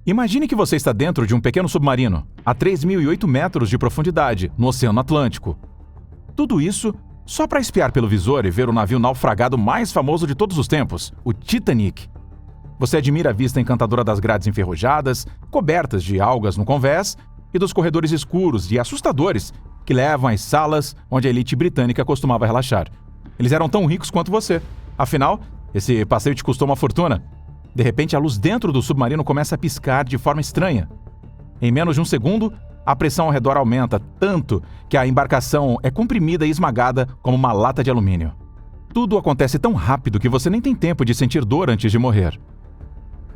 Imagine que você está dentro de um pequeno submarino, a 3.008 metros de profundidade, no Oceano Atlântico. Tudo isso só para espiar pelo visor e ver o navio naufragado mais famoso de todos os tempos, o Titanic. Você admira a vista encantadora das grades enferrujadas, cobertas de algas no convés, e dos corredores escuros e assustadores que levam às salas onde a elite britânica costumava relaxar. Eles eram tão ricos quanto você. Afinal, esse passeio te custou uma fortuna. De repente, a luz dentro do submarino começa a piscar de forma estranha. Em menos de um segundo, a pressão ao redor aumenta tanto que a embarcação é comprimida e esmagada como uma lata de alumínio. Tudo acontece tão rápido que você nem tem tempo de sentir dor antes de morrer.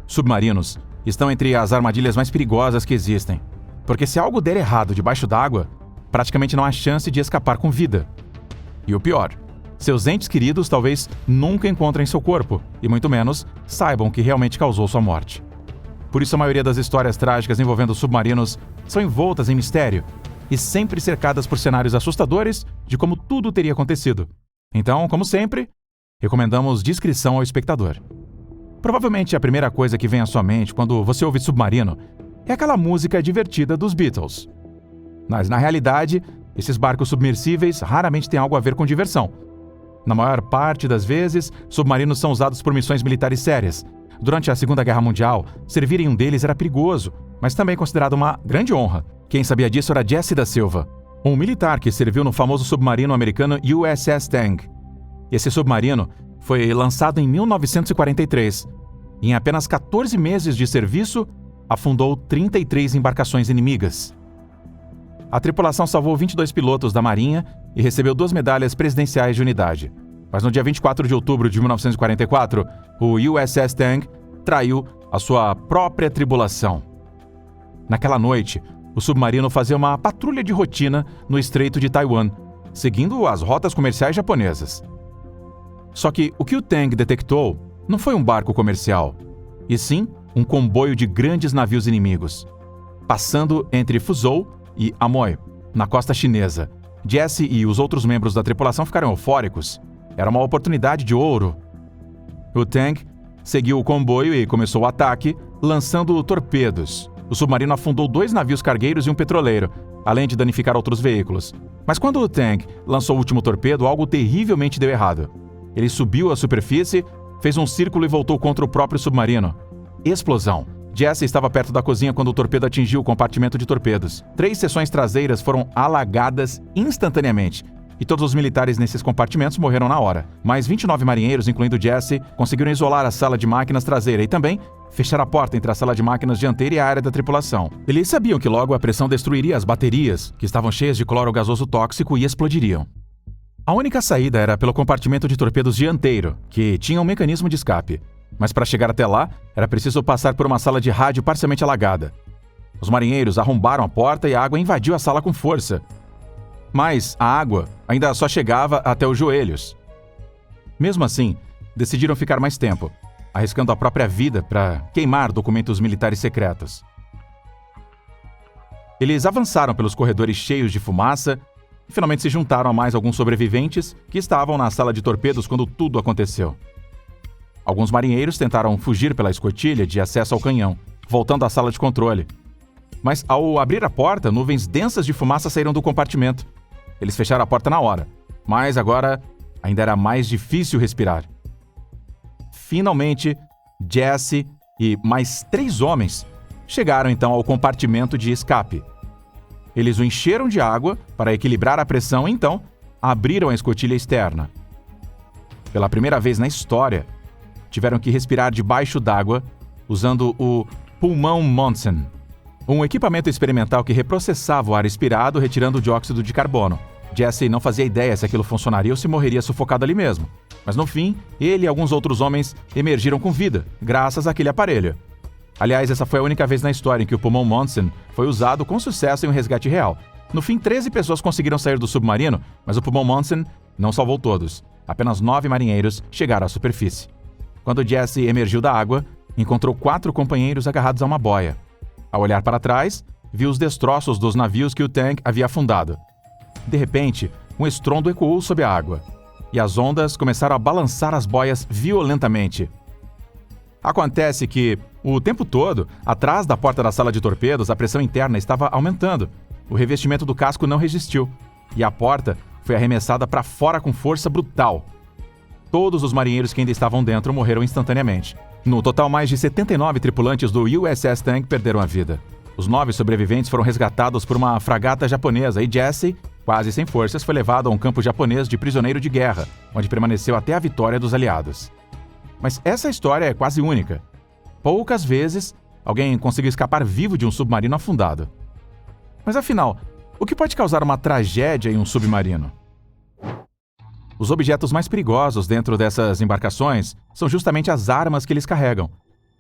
Submarinos estão entre as armadilhas mais perigosas que existem, porque se algo der errado debaixo d'água, praticamente não há chance de escapar com vida. E o pior, seus entes queridos talvez nunca encontrem seu corpo, e muito menos saibam o que realmente causou sua morte. Por isso a maioria das histórias trágicas envolvendo submarinos são envoltas em mistério e sempre cercadas por cenários assustadores de como tudo teria acontecido. Então, como sempre, recomendamos discrição ao espectador. Provavelmente a primeira coisa que vem à sua mente quando você ouve submarino é aquela música divertida dos Beatles. Mas, na realidade, esses barcos submersíveis raramente têm algo a ver com diversão. Na maior parte das vezes, submarinos são usados por missões militares sérias. Durante a Segunda Guerra Mundial, servir em um deles era perigoso, mas também considerado uma grande honra. Quem sabia disso era Jesse da Silva, um militar que serviu no famoso submarino americano USS Tang. Esse submarino foi lançado em 1943. E em apenas 14 meses de serviço, afundou 33 embarcações inimigas. A tripulação salvou 22 pilotos da Marinha e recebeu 2 medalhas presidenciais de unidade. Mas no dia 24 de outubro de 1944, o USS Tang traiu a sua própria tripulação. Naquela noite, o submarino fazia uma patrulha de rotina no Estreito de Taiwan, seguindo as rotas comerciais japonesas. Só que o Tang detectou não foi um barco comercial, e sim um comboio de grandes navios inimigos, passando entre Fuzhou e Amoy, na costa chinesa. Jesse e os outros membros da tripulação ficaram eufóricos. Era uma oportunidade de ouro. O Tang seguiu o comboio e começou o ataque, lançando torpedos. O submarino afundou 2 navios cargueiros e um petroleiro, além de danificar outros veículos. Mas quando o Tang lançou o último torpedo, algo terrivelmente deu errado. Ele subiu à superfície, fez um círculo e voltou contra o próprio submarino. Explosão. Jesse estava perto da cozinha quando o torpedo atingiu o compartimento de torpedos. 3 seções traseiras foram alagadas instantaneamente, e todos os militares nesses compartimentos morreram na hora. Mais 29 marinheiros, incluindo Jesse, conseguiram isolar a sala de máquinas traseira e também fechar a porta entre a sala de máquinas dianteira e a área da tripulação. Eles sabiam que logo a pressão destruiria as baterias, que estavam cheias de cloro gasoso tóxico, e explodiriam. A única saída era pelo compartimento de torpedos dianteiro, que tinha um mecanismo de escape. Mas para chegar até lá, era preciso passar por uma sala de rádio parcialmente alagada. Os marinheiros arrombaram a porta e a água invadiu a sala com força. Mas a água ainda só chegava até os joelhos. Mesmo assim, decidiram ficar mais tempo, arriscando a própria vida para queimar documentos militares secretos. Eles avançaram pelos corredores cheios de fumaça e finalmente se juntaram a mais alguns sobreviventes que estavam na sala de torpedos quando tudo aconteceu. Alguns marinheiros tentaram fugir pela escotilha de acesso ao canhão, voltando à sala de controle. Mas ao abrir a porta, nuvens densas de fumaça saíram do compartimento. Eles fecharam a porta na hora, mas agora ainda era mais difícil respirar. Finalmente, Jesse e mais 3 homens chegaram então ao compartimento de escape. Eles o encheram de água para equilibrar a pressão e então abriram a escotilha externa. Pela primeira vez na história, tiveram que respirar debaixo d'água usando o pulmão Monson, um equipamento experimental que reprocessava o ar expirado retirando o dióxido de carbono. Jesse não fazia ideia se aquilo funcionaria ou se morreria sufocado ali mesmo. Mas no fim, ele e alguns outros homens emergiram com vida, graças àquele aparelho. Aliás, essa foi a única vez na história em que o pulmão Monson foi usado com sucesso em um resgate real. No fim, 13 pessoas conseguiram sair do submarino, mas o pulmão Monson não salvou todos. Apenas 9 marinheiros chegaram à superfície. Quando Jesse emergiu da água, encontrou 4 companheiros agarrados a uma boia. Ao olhar para trás, viu os destroços dos navios que o Tang havia afundado. De repente, um estrondo ecoou sob a água, e as ondas começaram a balançar as boias violentamente. Acontece que, O tempo todo, atrás da porta da sala de torpedos, a pressão interna estava aumentando. O revestimento do casco não resistiu, e a porta foi arremessada para fora com força brutal. Todos os marinheiros que ainda estavam dentro morreram instantaneamente. No total, mais de 79 tripulantes do USS Tank perderam a vida. Os 9 sobreviventes foram resgatados por uma fragata japonesa e Jesse, quase sem forças, foi levado a um campo japonês de prisioneiro de guerra, onde permaneceu até a vitória dos aliados. Mas essa história é quase única. Poucas vezes alguém conseguiu escapar vivo de um submarino afundado. Mas afinal, o que pode causar uma tragédia em um submarino? Os objetos mais perigosos dentro dessas embarcações são justamente as armas que eles carregam.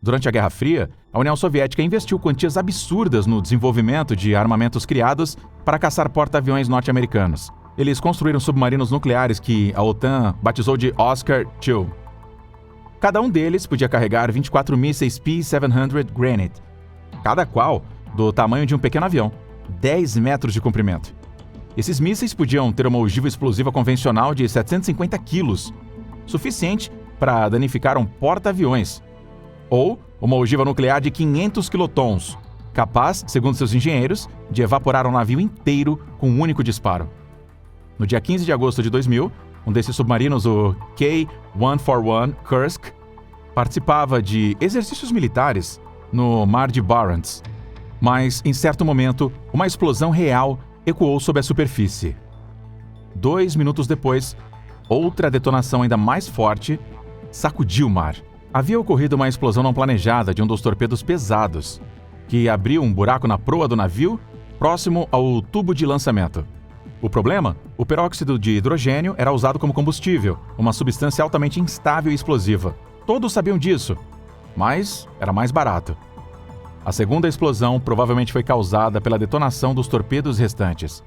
Durante a Guerra Fria, a União Soviética investiu quantias absurdas no desenvolvimento de armamentos criados para caçar porta-aviões norte-americanos. Eles construíram submarinos nucleares que a OTAN batizou de Oscar II. Cada um deles podia carregar 24 mísseis P-700 Granite, cada qual do tamanho de um pequeno avião, 10 metros de comprimento. Esses mísseis podiam ter uma ogiva explosiva convencional de 750 quilos, suficiente para danificar um porta-aviões, ou uma ogiva nuclear de 500 quilotons, capaz, segundo seus engenheiros, de evaporar um navio inteiro com um único disparo. No dia 15 de agosto de 2000, um desses submarinos, o K-141 Kursk, participava de exercícios militares no Mar de Barents. Mas, em certo momento, uma explosão real ecoou sob a superfície. 2 minutos depois, outra detonação ainda mais forte sacudiu o mar. Havia ocorrido uma explosão não planejada de um dos torpedos pesados, que abriu um buraco na proa do navio próximo ao tubo de lançamento. O problema? O peróxido de hidrogênio era usado como combustível, uma substância altamente instável e explosiva. Todos sabiam disso, mas era mais barato. A segunda explosão provavelmente foi causada pela detonação dos torpedos restantes.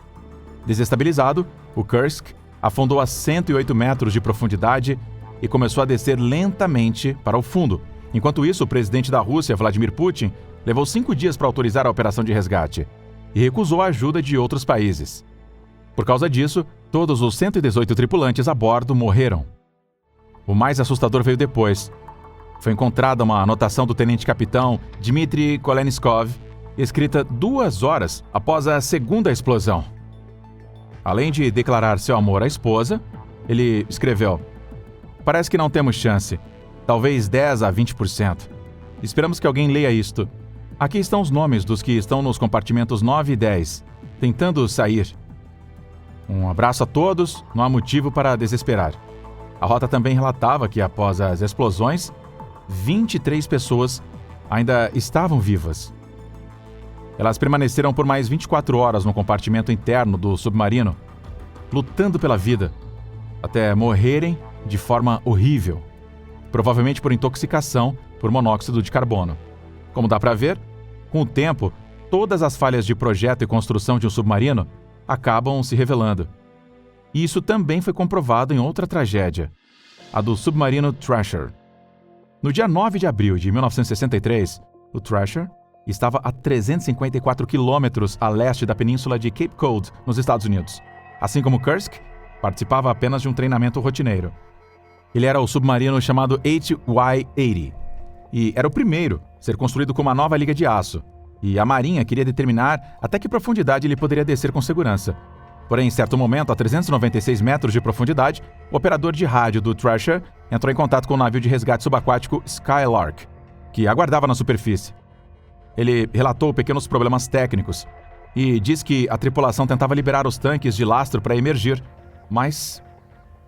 Desestabilizado, o Kursk afundou a 108 metros de profundidade e começou a descer lentamente para o fundo. Enquanto isso, o presidente da Rússia, Vladimir Putin, levou 5 dias para autorizar a operação de resgate e recusou a ajuda de outros países. Por causa disso, todos os 118 tripulantes a bordo morreram. O mais assustador veio depois. Foi encontrada uma anotação do tenente-capitão Dmitry Kolenskov, escrita 2 horas após a segunda explosão. Além de declarar seu amor à esposa, ele escreveu: "Parece que não temos chance. Talvez 10 a 20%. Esperamos que alguém leia isto. Aqui estão os nomes dos que estão nos compartimentos 9 e 10, tentando sair. Um abraço a todos, não há motivo para desesperar." A rota também relatava que, após as explosões, 23 pessoas ainda estavam vivas. Elas permaneceram por mais 24 horas no compartimento interno do submarino, lutando pela vida, até morrerem de forma horrível, provavelmente por intoxicação por monóxido de carbono. Como dá para ver, com o tempo, todas as falhas de projeto e construção de um submarino acabam se revelando. E isso também foi comprovado em outra tragédia, a do submarino Thrasher. No dia 9 de abril de 1963, o Thrasher estava a 354 quilômetros a leste da península de Cape Cod, nos Estados Unidos. Assim como Kursk, participava apenas de um treinamento rotineiro. Ele era o submarino chamado HY-80 e era o primeiro a ser construído com uma nova liga de aço, e a Marinha queria determinar até que profundidade ele poderia descer com segurança. Porém, em certo momento, a 396 metros de profundidade, o operador de rádio do Thrasher entrou em contato com o navio de resgate subaquático Skylark, que aguardava na superfície. Ele relatou pequenos problemas técnicos e disse que a tripulação tentava liberar os tanques de lastro para emergir, mas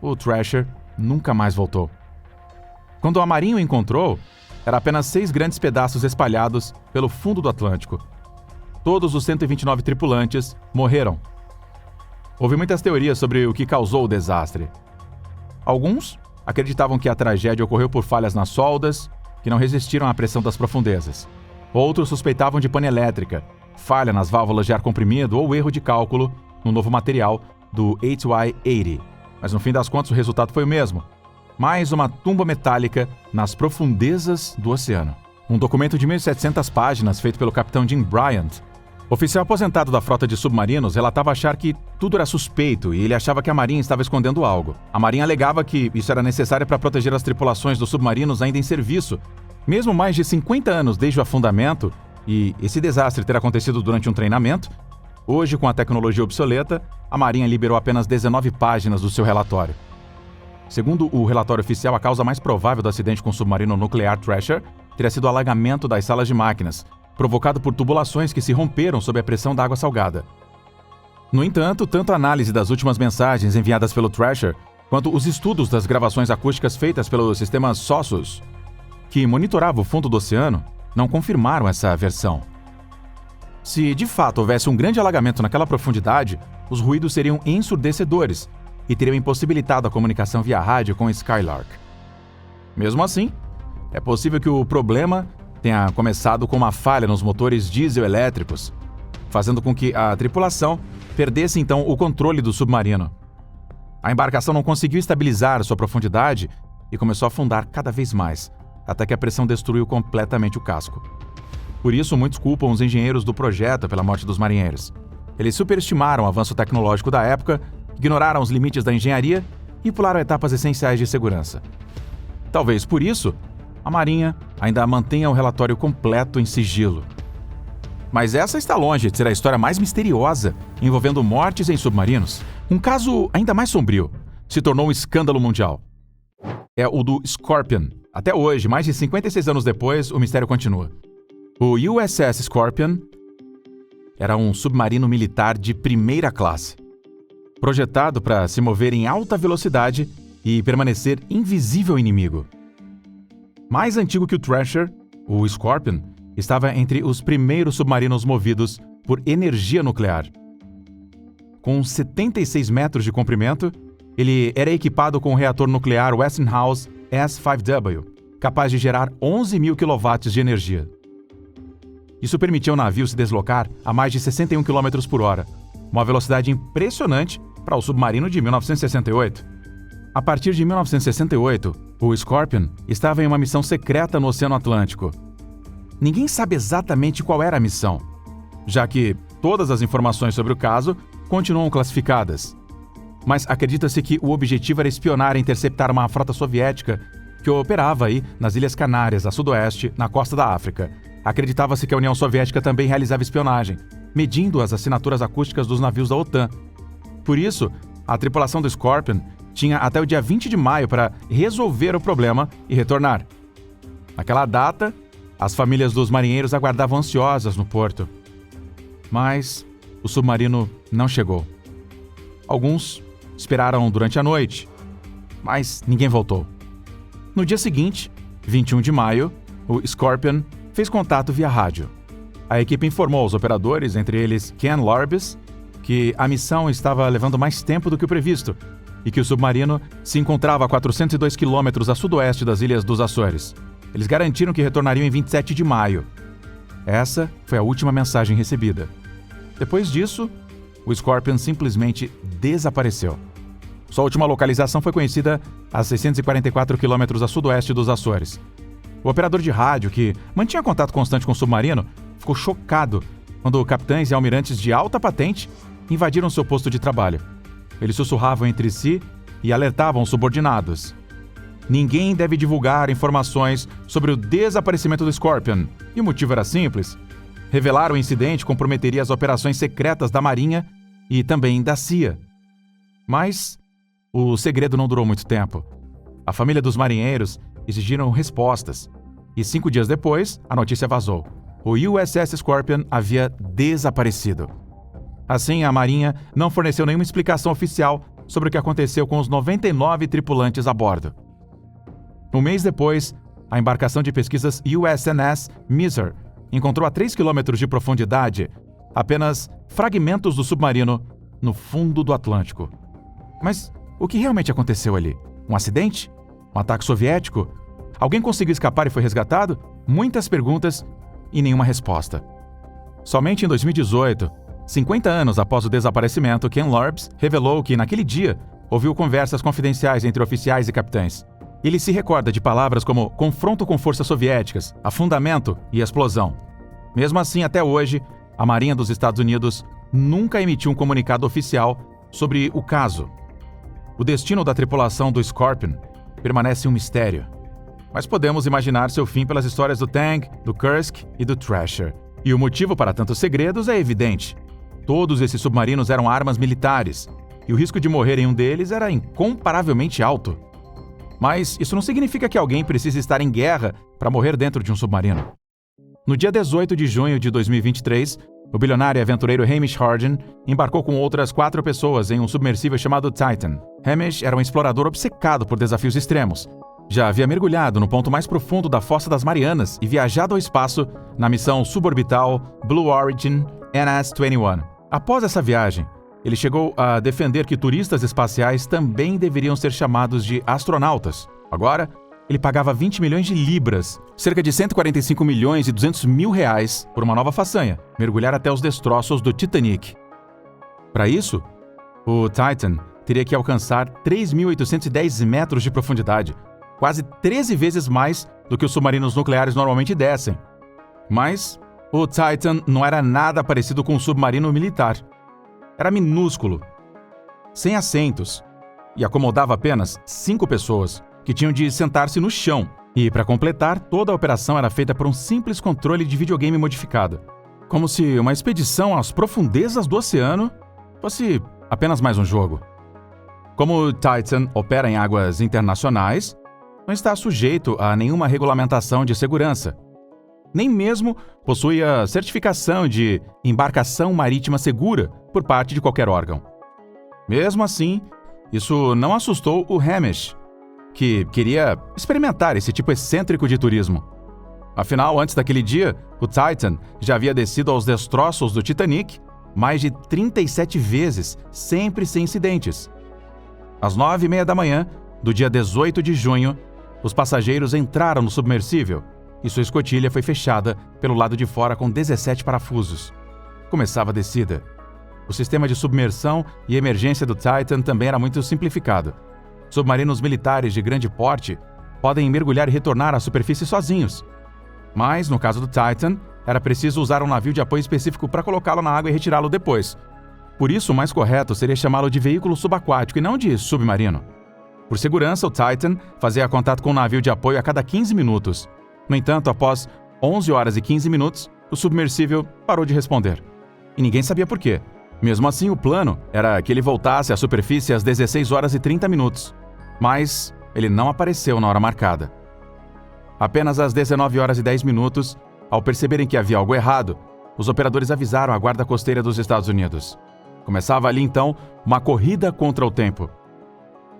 o Thrasher nunca mais voltou. Quando a Marinha o encontrou, era apenas 6 grandes pedaços espalhados pelo fundo do Atlântico. Todos os 129 tripulantes morreram. Houve muitas teorias sobre o que causou o desastre. Alguns acreditavam que a tragédia ocorreu por falhas nas soldas, que não resistiram à pressão das profundezas. Outros suspeitavam de pane elétrica, falha nas válvulas de ar comprimido ou erro de cálculo no novo material do HY-80. Mas no fim das contas o resultado foi o mesmo. Mais uma tumba metálica nas profundezas do oceano. Um documento de 1.700 páginas feito pelo capitão Jim Bryant, oficial aposentado da frota de submarinos, relatava achar que tudo era suspeito e ele achava que a Marinha estava escondendo algo. A Marinha alegava que isso era necessário para proteger as tripulações dos submarinos ainda em serviço Mesmo mais de 50 anos desde o afundamento, e esse desastre ter acontecido durante um treinamento, hoje, com a tecnologia obsoleta, a Marinha liberou apenas 19 páginas do seu relatório. Segundo o relatório oficial, a causa mais provável do acidente com o submarino nuclear Thrasher teria sido o alagamento das salas de máquinas, provocado por tubulações que se romperam sob a pressão da água salgada. No entanto, tanto a análise das últimas mensagens enviadas pelo Thrasher, quanto os estudos das gravações acústicas feitas pelo sistema SOSUS, que monitorava o fundo do oceano, não confirmaram essa versão. Se de fato houvesse um grande alagamento naquela profundidade, os ruídos seriam ensurdecedores e teriam impossibilitado a comunicação via rádio com Skylark. Mesmo assim, é possível que o problema tenha começado com uma falha nos motores diesel-elétricos, fazendo com que a tripulação perdesse então o controle do submarino. A embarcação não conseguiu estabilizar sua profundidade e começou a afundar cada vez mais, até que a pressão destruiu completamente o casco. Por isso, muitos culpam os engenheiros do projeto pela morte dos marinheiros. Eles superestimaram o avanço tecnológico da época, ignoraram os limites da engenharia e pularam etapas essenciais de segurança. Talvez por isso, a Marinha ainda mantenha o relatório completo em sigilo. Mas essa está longe de ser a história mais misteriosa envolvendo mortes em submarinos. Um caso ainda mais sombrio se tornou um escândalo mundial. É o do Scorpion. Até hoje, mais de 56 anos depois, o mistério continua. O USS Scorpion era um submarino militar de primeira classe, projetado para se mover em alta velocidade e permanecer invisível ao inimigo. Mais antigo que o Thrasher, o Scorpion estava entre os primeiros submarinos movidos por energia nuclear. Com 76 metros de comprimento, ele era equipado com um reator nuclear Westinghouse S5W, capaz de gerar 11.000 kW de energia. Isso permitia ao navio se deslocar a mais de 61 km por hora, uma velocidade impressionante para o submarino de 1968. A partir de 1968, o Scorpion estava em uma missão secreta no Oceano Atlântico. Ninguém sabe exatamente qual era a missão, já que todas as informações sobre o caso continuam classificadas. Mas acredita-se que o objetivo era espionar e interceptar uma frota soviética que operava aí nas Ilhas Canárias, a sudoeste, na costa da África. Acreditava-se que a União Soviética também realizava espionagem, medindo as assinaturas acústicas dos navios da OTAN. Por isso, a tripulação do Scorpion tinha até o dia 20 de maio para resolver o problema e retornar. Naquela data, as famílias dos marinheiros aguardavam ansiosas no porto. Mas o submarino não chegou. Alguns esperaram durante a noite, mas ninguém voltou. No dia seguinte, 21 de maio, o Scorpion fez contato via rádio. A equipe informou aos operadores, entre eles Ken Lorbis, que a missão estava levando mais tempo do que o previsto e que o submarino se encontrava a 402 quilômetros a sudoeste das Ilhas dos Açores. Eles garantiram que retornariam em 27 de maio. Essa foi a última mensagem recebida. Depois disso, o Scorpion simplesmente desapareceu. Sua última localização foi conhecida a 644 quilômetros a sudoeste dos Açores. O operador de rádio, que mantinha contato constante com o submarino, ficou chocado quando capitães e almirantes de alta patente invadiram seu posto de trabalho. Eles sussurravam entre si e alertavam os subordinados. Ninguém deve divulgar informações sobre o desaparecimento do Scorpion. E o motivo era simples. Revelar o incidente comprometeria as operações secretas da Marinha e também da CIA. Mas o segredo não durou muito tempo. A família dos marinheiros exigiram respostas. E 5 dias depois, a notícia vazou. O USS Scorpion havia desaparecido. Assim, a Marinha não forneceu nenhuma explicação oficial sobre o que aconteceu com os 99 tripulantes a bordo. Um mês depois, a embarcação de pesquisas USNS Miser encontrou a 3 km de profundidade apenas fragmentos do submarino no fundo do Atlântico. Mas o que realmente aconteceu ali? Um acidente? Um ataque soviético? Alguém conseguiu escapar e foi resgatado? Muitas perguntas e nenhuma resposta. Somente em 2018, 50 anos após o desaparecimento, Ken Lorbis revelou que, naquele dia, ouviu conversas confidenciais entre oficiais e capitães. Ele se recorda de palavras como confronto com forças soviéticas, afundamento e explosão. Mesmo assim, até hoje, a Marinha dos Estados Unidos nunca emitiu um comunicado oficial sobre o caso. O destino da tripulação do Scorpion permanece um mistério. mas podemos imaginar seu fim pelas histórias do Tang, do Kursk e do Thrasher. E o motivo para tantos segredos é evidente. Todos esses submarinos eram armas militares, e o risco de morrer em um deles era incomparavelmente alto. Mas isso não significa que alguém precise estar em guerra para morrer dentro de um submarino. No dia 18 de junho de 2023, o bilionário e aventureiro Hamish Hardin embarcou com outras 4 pessoas em um submersível chamado Titan. Hamish era um explorador obcecado por desafios extremos. Já havia mergulhado no ponto mais profundo da Fossa das Marianas e viajado ao espaço na missão suborbital Blue Origin NS-21. Após essa viagem, ele chegou a defender que turistas espaciais também deveriam ser chamados de astronautas. Agora, ele pagava 20 milhões de libras, cerca de 145 milhões e 200 mil reais, por uma nova façanha, mergulhar até os destroços do Titanic. Para isso, o Titan teria que alcançar 3.810 metros de profundidade, quase 13 vezes mais do que os submarinos nucleares normalmente descem. Mas o Titan não era nada parecido com um submarino militar. Era minúsculo, sem assentos, e acomodava apenas 5 pessoas, que tinham de sentar-se no chão. E, para completar, toda a operação era feita por um simples controle de videogame modificado. Como se uma expedição às profundezas do oceano fosse apenas mais um jogo. Como o Titan opera em águas internacionais, não está sujeito a nenhuma regulamentação de segurança. Nem mesmo possui a certificação de embarcação marítima segura por parte de qualquer órgão. Mesmo assim, isso não assustou o Hamish, que queria experimentar esse tipo excêntrico de turismo. Afinal, antes daquele dia, o Titan já havia descido aos destroços do Titanic mais de 37 vezes, sempre sem incidentes. Às 9h30 da manhã do dia 18 de junho, os passageiros entraram no submersível e sua escotilha foi fechada pelo lado de fora com 17 parafusos. Começava a descida. O sistema de submersão e emergência do Titan também era muito simplificado. Submarinos militares de grande porte podem mergulhar e retornar à superfície sozinhos. Mas, no caso do Titan, era preciso usar um navio de apoio específico para colocá-lo na água e retirá-lo depois. Por isso, o mais correto seria chamá-lo de veículo subaquático e não de submarino. Por segurança, o Titan fazia contato com o navio de apoio a cada 15 minutos. No entanto, após 11 horas e 15 minutos, o submersível parou de responder. E ninguém sabia por quê. Mesmo assim, o plano era que ele voltasse à superfície às 16 horas e 30 minutos. Mas ele não apareceu na hora marcada. Apenas às 19 horas e 10 minutos, ao perceberem que havia algo errado, os operadores avisaram a Guarda Costeira dos Estados Unidos. Começava ali, então, uma corrida contra o tempo.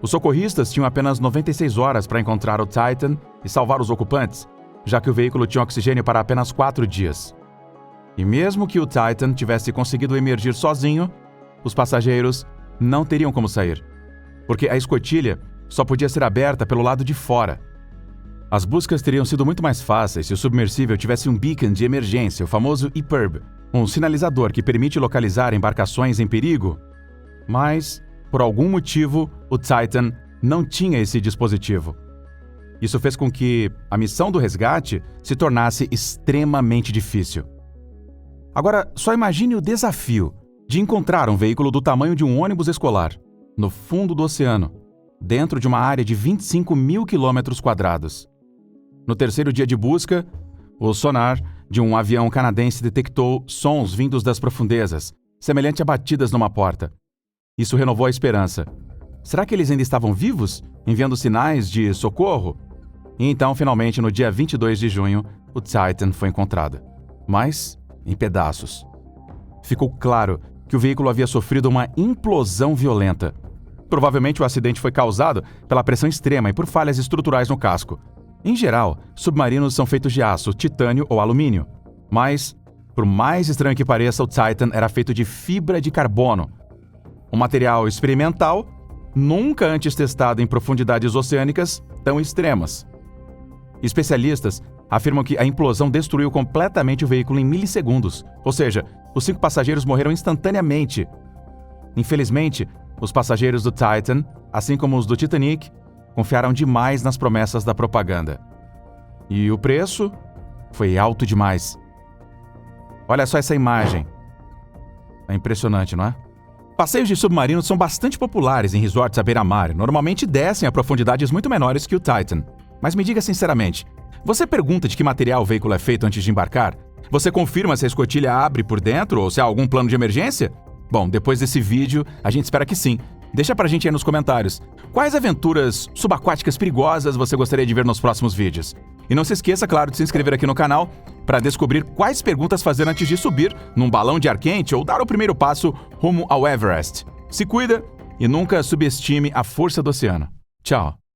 Os socorristas tinham apenas 96 horas para encontrar o Titan e salvar os ocupantes, já que o veículo tinha oxigênio para apenas 4 dias. E mesmo que o Titan tivesse conseguido emergir sozinho, os passageiros não teriam como sair, porque a escotilha só podia ser aberta pelo lado de fora. As buscas teriam sido muito mais fáceis se o submersível tivesse um beacon de emergência, o famoso EPIRB, um sinalizador que permite localizar embarcações em perigo. Mas, por algum motivo, o Titan não tinha esse dispositivo. Isso fez com que a missão do resgate se tornasse extremamente difícil. Agora, só imagine o desafio de encontrar um veículo do tamanho de um ônibus escolar, no fundo do oceano, dentro de uma área de 25 mil quilômetros quadrados. No terceiro dia de busca, o sonar de um avião canadense detectou sons vindos das profundezas, semelhante a batidas numa porta. Isso renovou a esperança. Será que eles ainda estavam vivos, enviando sinais de socorro? E então, finalmente, no dia 22 de junho, o Titan foi encontrado, mas em pedaços. Ficou claro que o veículo havia sofrido uma implosão violenta. Provavelmente o acidente foi causado pela pressão extrema e por falhas estruturais no casco. Em geral, submarinos são feitos de aço, titânio ou alumínio. Mas, por mais estranho que pareça, o Titan era feito de fibra de carbono. Um material experimental, nunca antes testado em profundidades oceânicas tão extremas. Especialistas afirmam que a implosão destruiu completamente o veículo em milissegundos, ou seja, os 5 passageiros morreram instantaneamente. Infelizmente, os passageiros do Titan, assim como os do Titanic, confiaram demais nas promessas da propaganda. E o preço foi alto demais. Olha só essa imagem. É impressionante, não é? Passeios de submarinos são bastante populares em resorts à beira-mar. Normalmente descem a profundidades muito menores que o Titan. Mas me diga sinceramente, você pergunta de que material o veículo é feito antes de embarcar? Você confirma se a escotilha abre por dentro ou se há algum plano de emergência? Bom, depois desse vídeo, a gente espera que sim. Deixa pra gente aí nos comentários. Quais aventuras subaquáticas perigosas você gostaria de ver nos próximos vídeos? E não se esqueça, claro, de se inscrever aqui no canal para descobrir quais perguntas fazer antes de subir num balão de ar quente ou dar o primeiro passo rumo ao Everest. Se cuida e nunca subestime a força do oceano. Tchau!